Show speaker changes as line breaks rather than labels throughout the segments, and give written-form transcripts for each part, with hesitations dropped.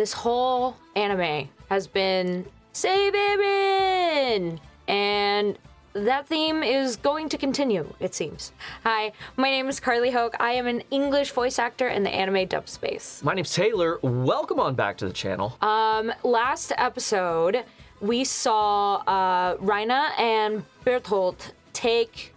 this whole anime has been Say Baby! And that theme is going to continue, it seems. Hi, my name is Karlii Hoke. I am an English voice actor in the anime dub space.
My name's Taylor. Welcome on back to the channel.
Last episode, we saw Reina and Bertolt take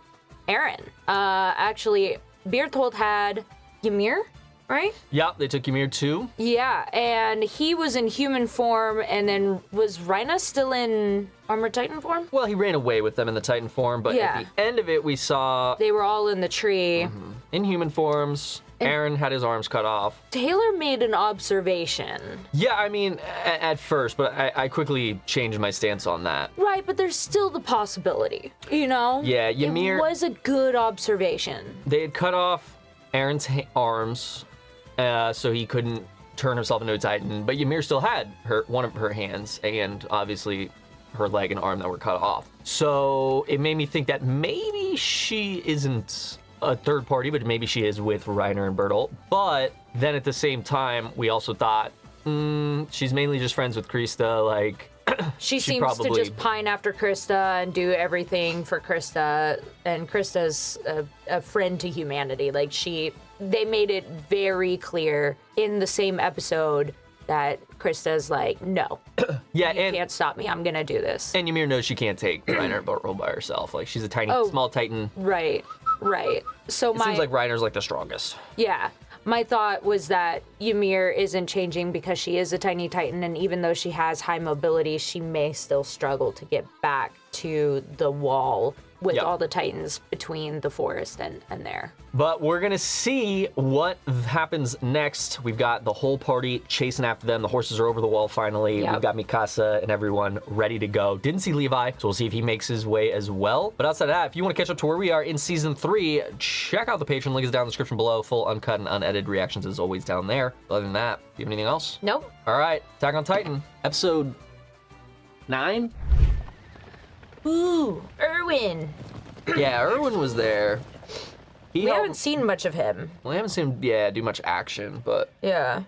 Eren. Actually, Bertolt had Ymir, right?
Yeah, they took Ymir too.
Yeah, and he was in human form, and then was Reina still in Armored Titan form?
Well, he ran away with them in the Titan form, but
Yeah.
at the end of it, we saw
They were all in the tree.
in human forms. Eren had his arms cut off.
Taylor made an observation.
Yeah, I mean, at first, but I quickly changed my stance on that.
Right, but there's still the possibility, you know?
Yeah, Ymir-
It was a good observation.
They had cut off Eren's arms, so he couldn't turn himself into a Titan, but Ymir still had one of her hands, and obviously her leg and arm that were cut off. So it made me think that maybe she isn't a third party, but maybe she is with Reiner and Bertolt. But then at the same time, we also thought, she's mainly just friends with Krista, like...
She seems to just pine after Krista and do everything for Krista, and Krista's a friend to humanity. Like, they made it very clear in the same episode that Krista's like, no,
yeah,
you can't stop me, I'm gonna do this.
And Ymir knows she can't take Reiner and Bertolt by herself. Like, she's a tiny, small Titan.
Right. So
It seems like Reiner's like the strongest.
Yeah. My thought was that Ymir isn't changing because she is a tiny Titan, and even though she has high mobility, she may still struggle to get back to the wall with all the Titans between the forest and there.
But we're gonna see what happens next. We've got the whole party chasing after them. The horses are over the wall finally.
Yep.
We've got Mikasa and everyone ready to go. Didn't see Levi, so we'll see if he makes his way as well. But outside of that, if you want to catch up to where we are in season 3, check out the Patreon. Link is down in the description below. Full uncut and unedited reactions is always down there. Other than that, do you have anything else?
Nope.
All right, Attack on Titan, episode 9.
Ooh, Erwin.
Yeah, Erwin was there.
We haven't seen much of him.
We haven't seen him, do much action, but...
Yeah.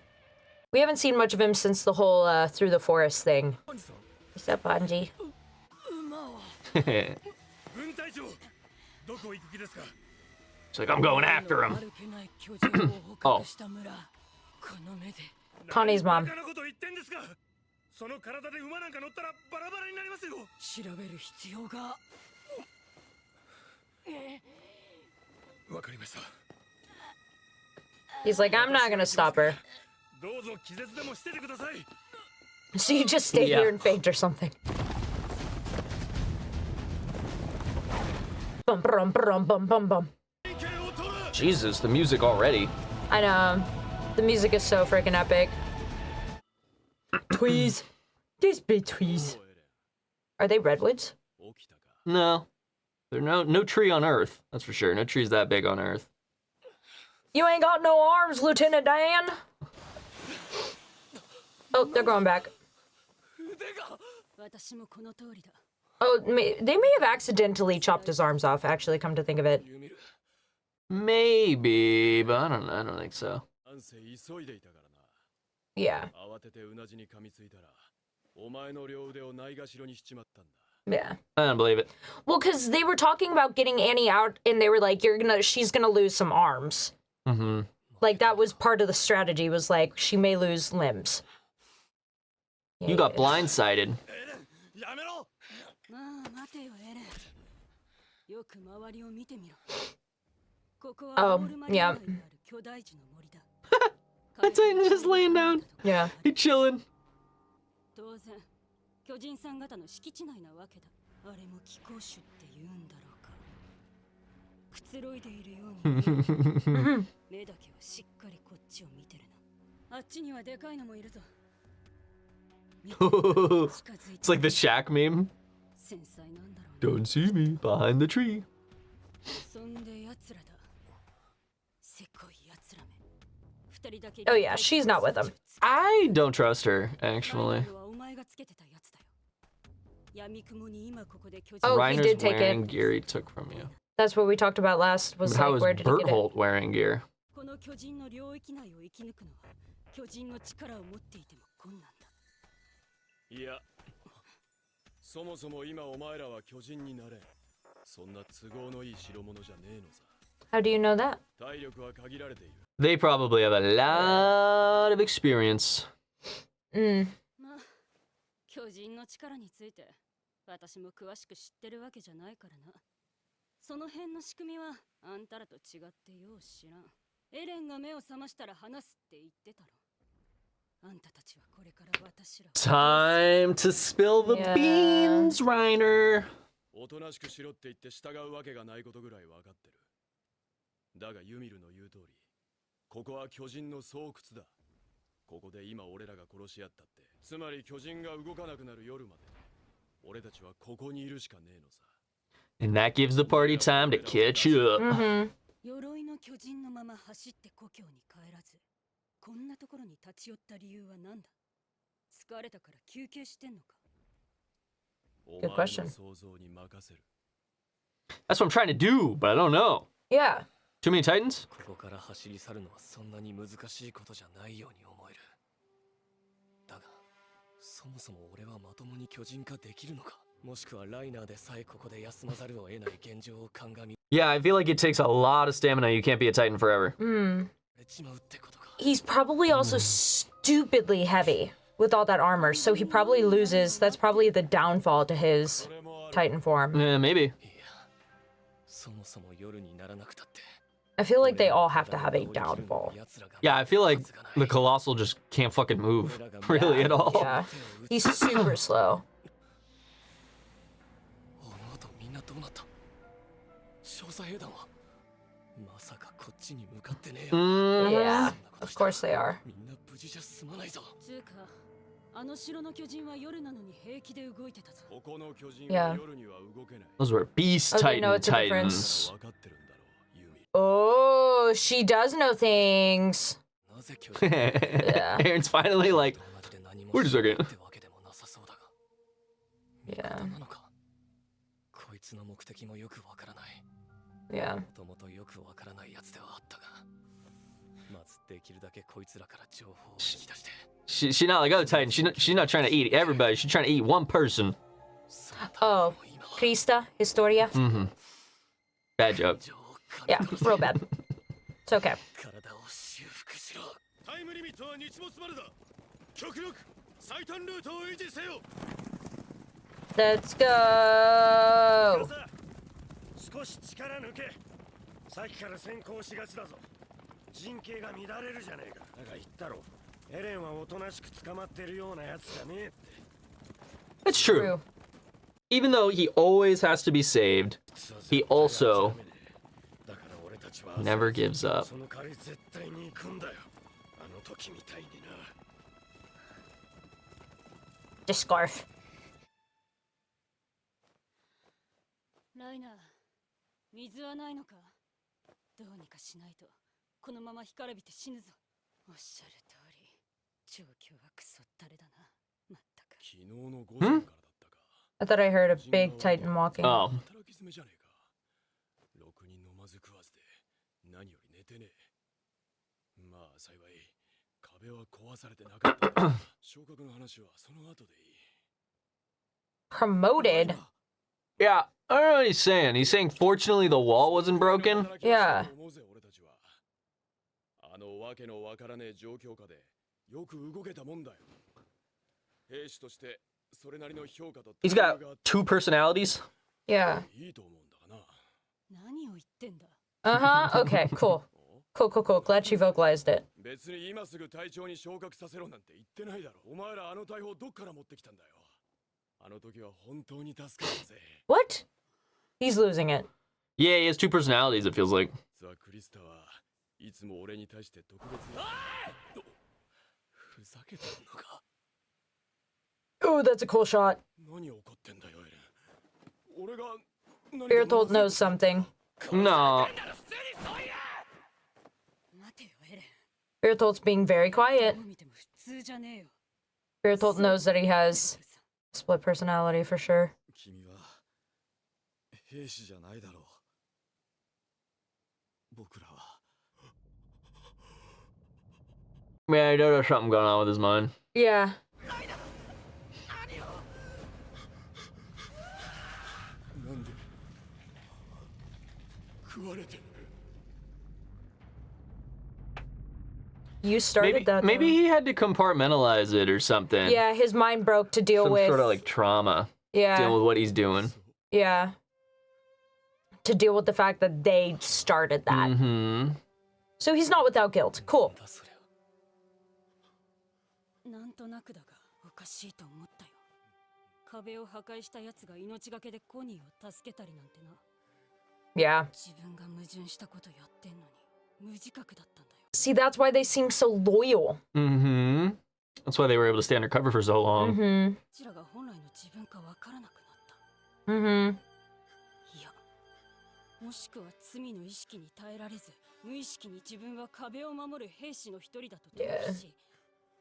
We haven't seen much of him since the whole through the forest thing. What's up, Anji?
It's like, I'm going after him. Oh.
Connie's mom. He's like, I'm not gonna stop her. So you just stay here and faint or something. Bum, bum, bum, bum, bum, bum.
Jesus, the music already.
I know. The music is so freaking epic. Trees. These big trees. Are they redwoods?
No. There's no tree on Earth, that's for sure. No trees that big on Earth.
You ain't got no arms, Lieutenant Dan. Oh, they're going back. Oh, they may have accidentally chopped his arms off, actually, come to think of it.
Maybe, but I don't think so.
Yeah. Yeah.
I don't believe it.
Well, because they were talking about getting Annie out, and they were like, she's gonna lose some arms.
Mm-hmm.
Like, that was part of the strategy, was like, she may lose limbs.
You got blindsided.
Oh, yeah.
That Titan just laying down.
Yeah.
He chilling. It's like the Shaq meme. Don't see me behind the tree.
Oh yeah, she's not with him.
I don't trust her, actually.
Oh,
Reiner's
he did take
wearing
it.
gear he took from you.
That's what we talked about last, was
But how
like,
is
where did he get it?
Bertolt wearing gear?
いや、そもそも今お前らは巨人になれ。そんな都合のいい代物じゃねえのさ。
How do you know that?
体力は限られている。
They probably have a lot of experience.
まあ、巨人の力について私も詳しく知ってるわけじゃないからな。その辺の仕組みはあんたらと違ってよう知らん。エレンが目を覚ましたら話すって言ってたろ。あんたたちはこれから私らを
Time to spill the
Yeah.
beans, Reiner.
おとなしくしろって言って従うわけがないことぐらい分かってる。だがユミルの言う通り、ここは巨人の巣窟だ。ここで今俺らが殺し合ったって、つまり巨人が動かなくなる夜まで俺たちはここにいるしかねえのさ。
And that gives the party time to catch up.
鎧の巨人のまま走って故郷に帰らず、こんなところに立ち寄った理由は何だ。疲れたから休憩してんのか。
Good question.
想像に任せる。
That's what I'm trying to do, but I don't know.
Yeah.
Too many Titans?
ここから走り去るのはそんなに難しいことじゃないように思える。だが、そもそも俺はまともに巨人化できるのか。もしくはライナーでさえここで休まざるを得ない現状を鑑み
Yeah, I feel like it takes a lot of stamina. You can't be a Titan forever.
れちまうってことか。
He's probably also stupidly heavy with all that armor, so he probably loses. That's probably the downfall to his Titan form.
Yeah, maybe.
いや、そもそも夜にならなくたって。
I feel like they all have to have a downfall.
Yeah, I feel like the Colossal just can't fucking move, really, at all.
Yeah. He's super slow.
あの後みんなどうなった？調査兵団はまさかこっちに向かってねえよ。
Yeah, of course they are.
みんな無事じゃ済まないぞ。
つうか、あの城の巨人は夜なのに平気で動いてたぞ。
ここの巨人
Yeah.
は夜には動けない。
Those were Beast
Okay, no,
Titan
it's a difference.
Titans.
分かってるんだろう、ユミル。
Oh, she does know things.
なぜ巨人
Yeah.
Aaron's finally like,
マジで何も
Wait a
しない
second.
ってわけでもなさそうだが。
Yeah.
なのか。こいつの目的もよくわからない。
Yeah.
もともとよくわからないやつではあったが、まずできるだけこいつらから情報を聞き出して。
she's not like other Titans. She's not trying to eat everybody. She's trying to eat one person.
Oh, Krista, Historia.
Bad joke.
Yeah, real bad. It's okay.
体を修復しろ。
タイムリミットは日没までだ。極力最短ルートを維持せよ。
Let's go.
少し力抜け。さっきから先行しがちだぞ。陣形が乱れるじゃねえか。だが言ったろ。エレンはおとなしく捕まってるようなやつじゃねえって。
That's true.
True.
Even though he always has to be saved, he also
だから俺たちは
never gives up.
その代わり絶対に行くんだよ。あの時みたいにな。
Just scarf.
ライナー、水はないのか。どうにかしないと、このまま干からびて死ぬぞ。おっしゃる通り、状況はクソったれだな。まったく。
昨日の5時からだったか。
I thought I heard a big Titan walking.
Oh.
働き詰めじゃねえか。6人飲まず食わずで何より寝てねえ。まあ幸い壁は壊されてなかったんだ。昇格の話はその後でいい。
Promoted?
Yeah, I don't know what he's saying. He's saying, fortunately, the wall wasn't broken.
Yeah.
あのわけのわからねえ状況下でよく動けたもんだよ。兵士としてそれなりの評価と
He's got two personalities.
Yeah.
いいと思うんだがな。
何を言ってんだ。
Uh-huh. Okay, cool. Cool, cool, cool. Glad she vocalized it.
別に今すぐ隊長に昇格させろなんて言ってないだろ。お前らあの大砲どっから持ってきたんだよ。あの時は本当に助かったぜ。
What? He's losing it.
Yeah, he has two personalities, it feels like.
実はクリスタはいつも俺に対して特別な。
ふざけてんのか。
Ooh, that's a cool shot.
何起こってんだよエレン。俺が何か
Bertolt knows something.
No.
待てよ、エレン。
Bertolt's being very quiet.
どう見ても普通じゃねえよ。
Bertolt knows that he has split personality for sure.
君は兵士じゃないだろう。僕らは。
Yeah, there's something going on with his mind.
Yeah. You started that.
Maybe he had to compartmentalize it or something.
Yeah, his mind broke to deal
Some
with.
sort of like trauma.
Yeah.
Dealing with what he's doing.
Yeah. To deal with the fact that they started that.
Mm-hmm.
So he's not without guilt. Cool.
なんとなくだがおかしいと思ったよ。壁を破壊した奴が命がけでコニーを助けたりなんてな。
Yeah.
自分が矛盾したことやってんのに無自覚だったんだよ。
See, that's why they seem so loyal.
Mm-hmm. That's why they were able to stay undercover for so long.
Mm-hmm.
こちらが本来の自分かわからなくなった。
Mm-hmm.
いや、もしくは罪の意識に耐えられず、無意識に自分は壁を守る兵士の一人だと認識し、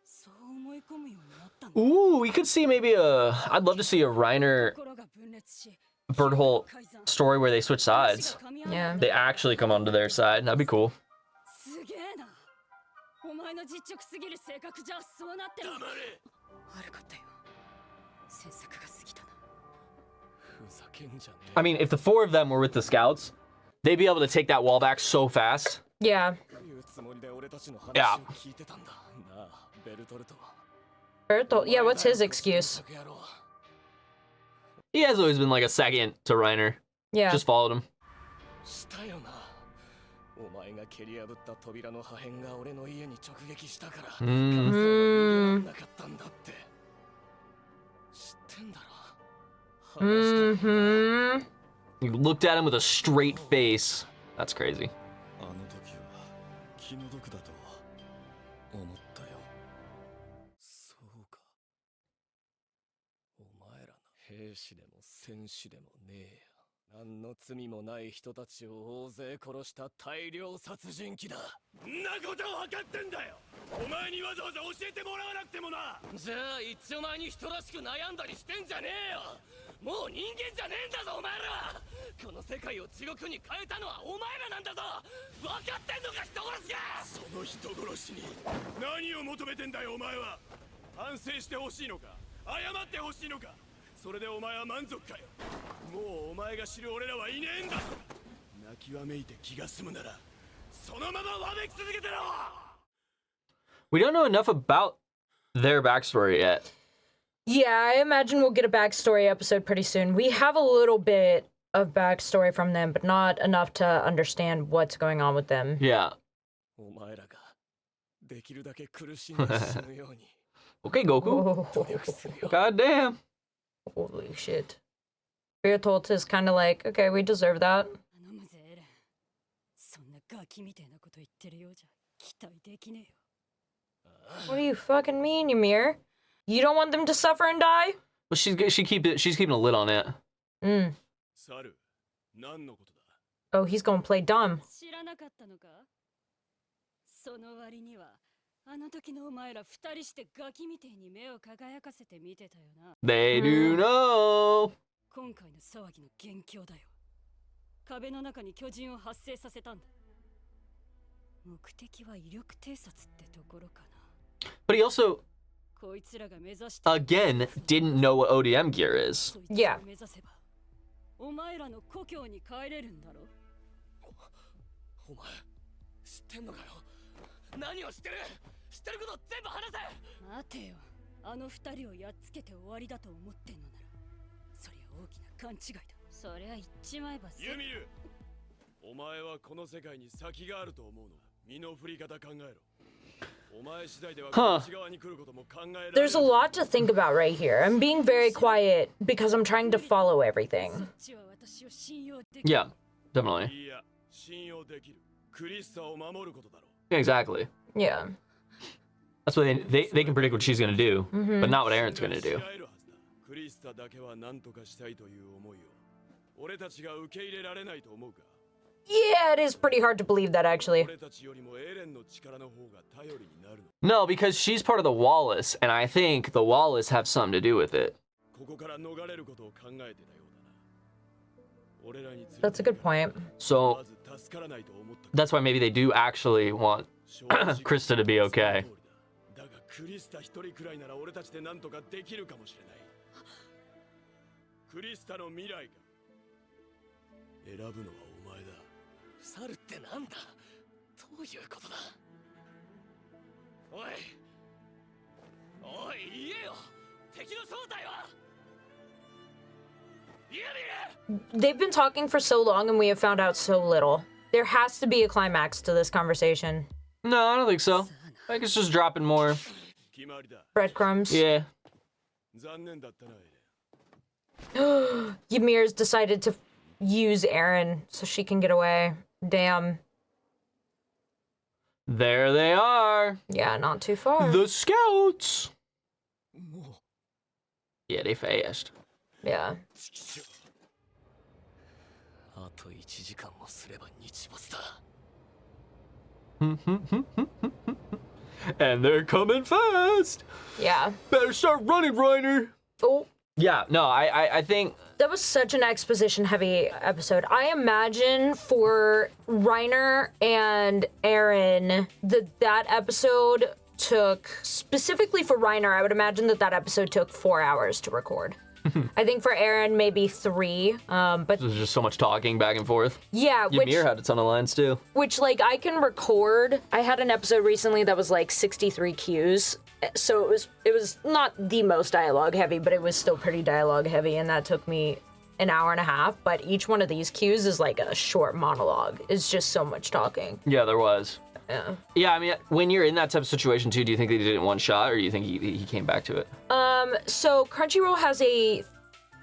そう思い込むようになったんだ。
Ooh, we could see maybe I'd love to see a Reiner
心が分裂し、
Berthold story where they switch sides.
Yeah.
They actually come onto their side. That'd be cool.
すげえな。お前の実直すぎる性格じゃそうなってる。悪かったよ。詮索が過ぎたな。
I mean, if the four of them were with the scouts, they'd be able to take that wall back so fast.
Yeah.
Yeah.
Bertolt, yeah, what's his excuse?
He has always been like a second to Reiner.
Yeah.
Just followed him.
したよな。お前が蹴り破った扉の破片が俺の家に直撃したから、完全に逃げらんなかったんだって。知ってんだろ。
Mm-hmm.
He looked at him with a straight face. That's crazy.
あの時は気の毒だと思ったよ。
そうか。お前らの兵士でも戦士でもねえや。何の罪もない人たちを大勢殺した大量殺人鬼だ。
んなこと分かってんだよ。お前にわざわざ教えてもらわなくてもな。
じゃあ一丁前に人らしく悩んだりしてんじゃねえよ。もう人間じゃねえんだぞお前ら。この世界を地獄に変えたのはお前らなんだぞ。分かってんのか人殺しが。
その人殺しに何を求めてんだよお前は。反省してほしいのか、謝ってほしいのか、それでお前は満足かよ。もうお前が知る俺らはいねえんだぞ。泣きわめいて気が済むならそのままわめき続けてろ。
We don't know enough about their backstory yet.
Yeah, I imagine we'll get a backstory episode pretty soon. We have a little bit of backstory from them, but not enough to understand what's going on with them.
Yeah.
お前らができるだけ苦しんで死ぬように
Okay, Goku.
Oh,
努力するよ。
God damn.
holy shit. Bertolt is kind of like, okay, we deserve that.
頼むぜエレン。そんなガキみたいなこと言ってるようじゃ期待できねえよ。
What do you fucking mean, Ymir? You don't want them to suffer and die?
Well, she's keeping a lid on it.
Mm.
サル、何のことだ。
Oh, he's gonna play dumb.
知らなかったのか。その割にはあの時のお前ら二人してガキみてえに目を輝かせて見てたよな。
They do know.
今回の騒ぎの元凶だよ。壁の中に巨人を発生させたんだ。目的は威力偵察ってところかな。
But he also,
こいつらが目指して
again, didn't know what ODM gear is.
そいつを
Yeah.
目指せばお前らの故郷に帰れるんだろ。
お前知ってんのかよ。何を知ってる。知ってること全部話せ。
待てよ。あの二人をやっつけて終わりだと思ってんのならそりゃ大きな勘違いだ。そりゃ言っちまえば
ユミル、お前はこの世界に先があると思うのか。身の振り方考えろ。お前次第ではこっち側に来ることも考えられる。
There's a lot to think about right here. I'm being very quiet because I'm trying to follow everything.
そっちは私を信用できる。
Yeah, definitely.
いや、信用できる。クリスタを守ることだろう。
Yeah, exactly.
Yeah.
That's what they can predict what she's gonna do, but not what Aaron's gonna do.
クリスタだけは何とかしたいという思いを俺たちが受け入れられないと思うか。
Yeah, it is pretty hard to believe that actually.
俺たちよりもエレンの力の方が頼りになるの。
No, because she's part of the Wallace, and I think the Wallace have something to do with it.
ここから逃れることを考えてたようだな。俺らについて
That's a good point.
ま
So
ず助からないと思った。
that's why maybe they do actually want Krista to be okay.
だがクリスタ一人くらいなら俺たちで何とかできるかもしれない。クリスタの未来が選ぶのはお前だ。
腐るってなんだ。どういうことだ。おいおい言えよ。敵の正体は。
They've been talking for so long and we have found out so little. There has to be a climax to this conversation.
No, I don't think so. I think it's just dropping more.
決まりだ。
Breadcrumbs.
Yeah.
残念だったな、エレン。
Ymir's decided to use Eren so she can get away. Damn.
There they are.
Yeah, not too far.
The scouts. Yeah, they fast.
Yeah.
あと1時間もすれば日没だ。
And they're coming fast.
Yeah.
Better start running, Reiner.
Oh.
Yeah, no, I think
That was such an exposition-heavy episode. I imagine for Reiner and Eren, that episode took, specifically for Reiner, I would imagine that episode took 4 hours to record. I think for Eren, maybe 3, but
there's just so much talking back and forth.
yeah,
Ymir had a ton of lines too.
which, like, I can record. I had an episode recently that was, like, 63 cues, so it was not the most dialogue heavy, but it was still pretty dialogue heavy, and that took me an hour and a half, but each one of these cues is like a short monologue. It's just so much talking.
Yeah, there was.
Yeah.
Yeah, I mean, when you're in that type of situation too, do you think they did it in one shot, or do you think he came back to it?
So Crunchyroll has a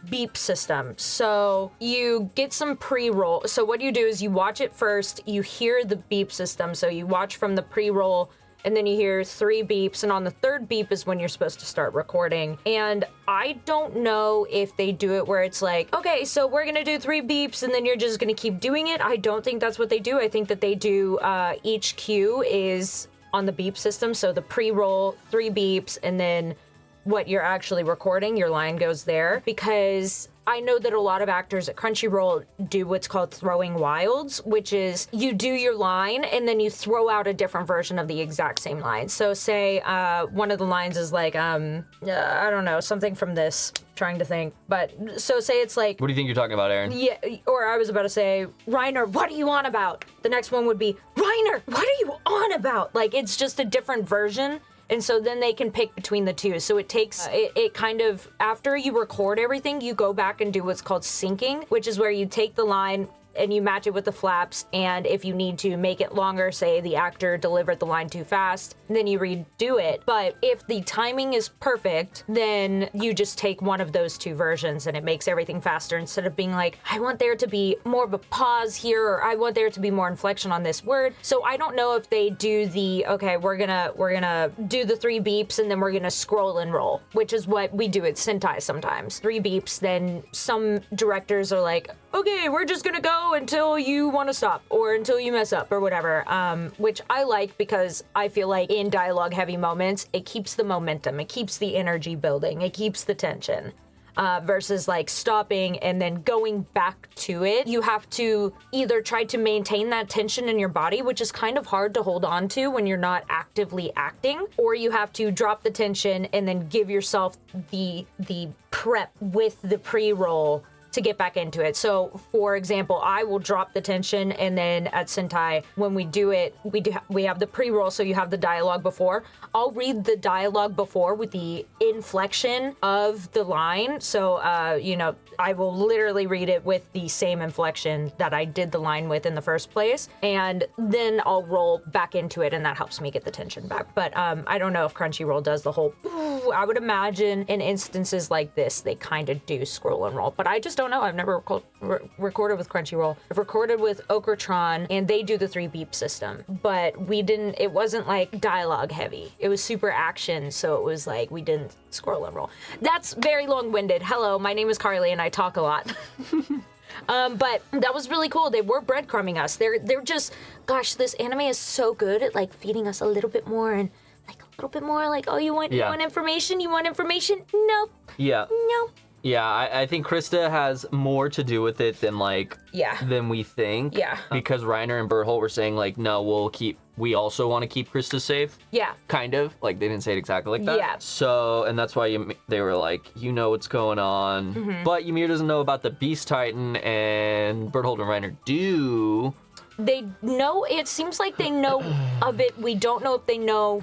beep system. So you get some pre-roll. So what you do is you watch it first, you hear the beep system. So you watch from the pre-roll, and then you hear 3 beeps, and on the 3rd beep is when you're supposed to start recording. And I don't know if they do it where it's like, okay, so we're gonna do 3 beeps, and then you're just gonna keep doing it. I don't think that's what they do. I think that they do, each cue is on the beep system. So the pre-roll, 3 beeps, and then what you're actually recording, your line goes there. Because I know that a lot of actors at Crunchyroll do what's called throwing wilds, which is you do your line and then you throw out a different version of the exact same line. So say one of the lines is like, I don't know, something from this, trying to think. But so say it's like,
What do you think you're talking about, Aaron?
yeah, or I was about to say, Reiner, what are you on about? The next one would be, Reiner, what are you on about? Like, it's just a different version. And so then they can pick between the two. So it takes, it kind of, after you record everything, you go back and do what's called syncing, which is where you take the line and you match it with the flaps, and if you need to make it longer, say the actor delivered the line too fast, then you redo it. But if the timing is perfect, then you just take one of those 2 versions and it makes everything faster, instead of being like, I want there to be more of a pause here, or I want there to be more inflection on this word. So I don't know if they do the, okay, we're gonna do the 3 beeps and then we're gonna scroll and roll, which is what we do at Sentai sometimes. 3 beeps, then some directors are like, okay, we're just gonna go until you want to stop or until you mess up or whatever, which I like because I feel like in dialogue heavy moments, it keeps the momentum, it keeps the energy building, it keeps the tension, versus like stopping and then going back to it. You have to either try to maintain that tension in your body, which is kind of hard to hold on to when you're not actively acting, or you have to drop the tension and then give yourself the prep with the pre-roll to get back into it. So for example, I will drop the tension, and then at Sentai, when we do it, we have the pre-roll, so you have the dialogue before. I'll read the dialogue before with the inflection of the line. So, I will literally read it with the same inflection that I did the line with in the first place. And then I'll roll back into it, and that helps me get the tension back. But I don't know if Crunchyroll does the whole, I would imagine in instances like this, they kind of do scroll and roll. But I just don't know. I've never recorded with Crunchyroll. I've recorded with Okratron, and they do the 3 beep system. But it wasn't like dialogue heavy. It was super action, so it was like we didn't scroll and roll. That's very long-winded. Hello, my name is Karlii, and I talk a lot. But that was really cool. They were breadcrumbing us. They're just, gosh, this anime is so good at like feeding us a little bit more, and like a little bit more like, oh, you want information? You want information? Nope.
Yeah.
No.
Yeah, I think Krista has more to do with it than than we think.
Yeah.
Because Reiner and Berthold were saying like, no, we also want to keep Krista safe.
Yeah.
Kind of. Like, they didn't say it exactly like that.
Yeah.
So, and that's why they were like, you know what's going on. Mm-hmm. But Ymir doesn't know about the Beast Titan, and Berthold and Reiner do.
they know, it seems like they know of it. We don't know if they know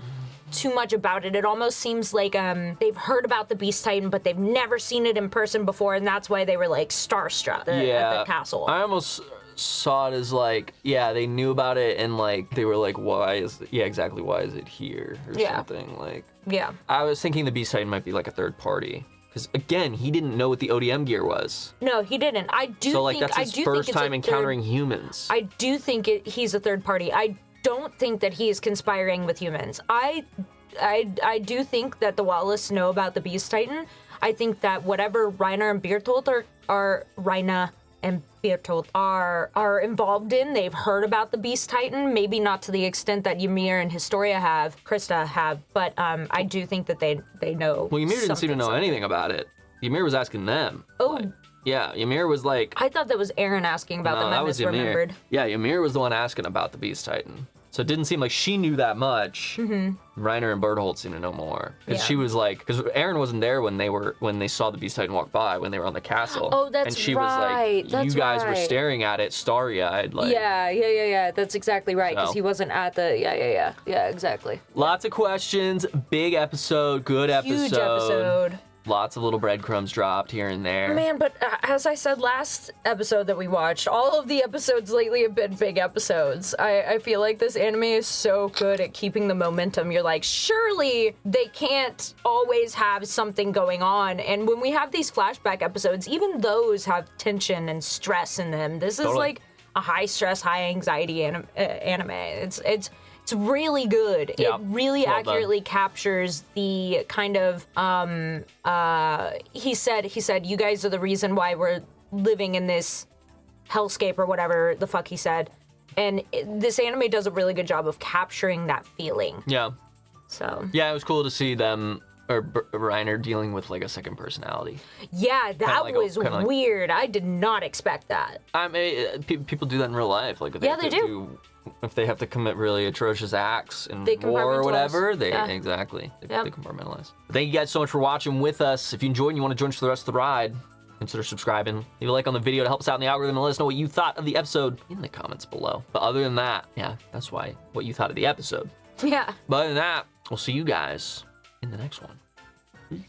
too much about it. It almost seems like they've heard about the Beast Titan, but they've never seen it in person before, and that's why they were like starstruck at the castle.
I almost saw it as like, yeah, they knew about it and like they were like, why is it here or something like.
Yeah.
I was thinking the Beast Titan might be like a third party. Because again, he didn't know what the ODM gear was.
No, he didn't.
So like that's his first time encountering humans.
I do think he's a third party. I don't think that he is conspiring with humans. I do think that the Wallace know about the Beast Titan. I think that whatever Reiner and Bertolt Reiner and Bertolt are involved in, they've heard about the Beast Titan. Maybe not to the extent that Ymir and Krista have, but I do think that they know.
Well, Ymir didn't seem to know anything about it. Ymir was asking them.
Oh.
Like, yeah, Ymir was like...
I thought that was Aaron asking about them. I misremembered.
Yeah, Ymir was the one asking about the Beast Titan. So it didn't seem like she knew that much. Mm-hmm. Reiner and Berthold seemed to know more. Because she was like... Because Aaron wasn't there when they saw the Beast Titan walk by, when they were on the castle.
Oh, that's right.
And she was like, you guys were staring at it starry-eyed. Like,
yeah. That's exactly right. Because he wasn't at the... Yeah, exactly.
Lots of questions. Big episode. Good episode.
Huge episode.
Lots of little breadcrumbs dropped here and there.
Man, but as I said last episode that we watched, all of the episodes lately have been big episodes. I feel like this anime is so good at keeping the momentum. You're like, surely they can't always have something going on. And when we have these flashback episodes, even those have tension and stress in them. This is like a high stress, high anxiety anime. It's really good.
Yeah,
it really accurately captures the kind of he said you guys are the reason why we're living in this hellscape or whatever the fuck he said. And this anime does a really good job of capturing that feeling.
Yeah.
So.
Yeah, it was cool to see them or Reiner dealing with like a second personality.
Yeah, that was weird. I did not expect that.
I mean, people do that in real life. Like,
they do.
If they have to commit really atrocious acts in war or whatever, exactly. They compartmentalize. Thank you guys so much for watching with us. If you enjoyed and you want to join us for the rest of the ride, consider subscribing. Leave a like on the video to help us out in the algorithm and let us know what you thought of the episode in the comments below. But other than that, that's what you thought of the episode.
Yeah.
But other than that, we'll see you guys in the next one. Peace.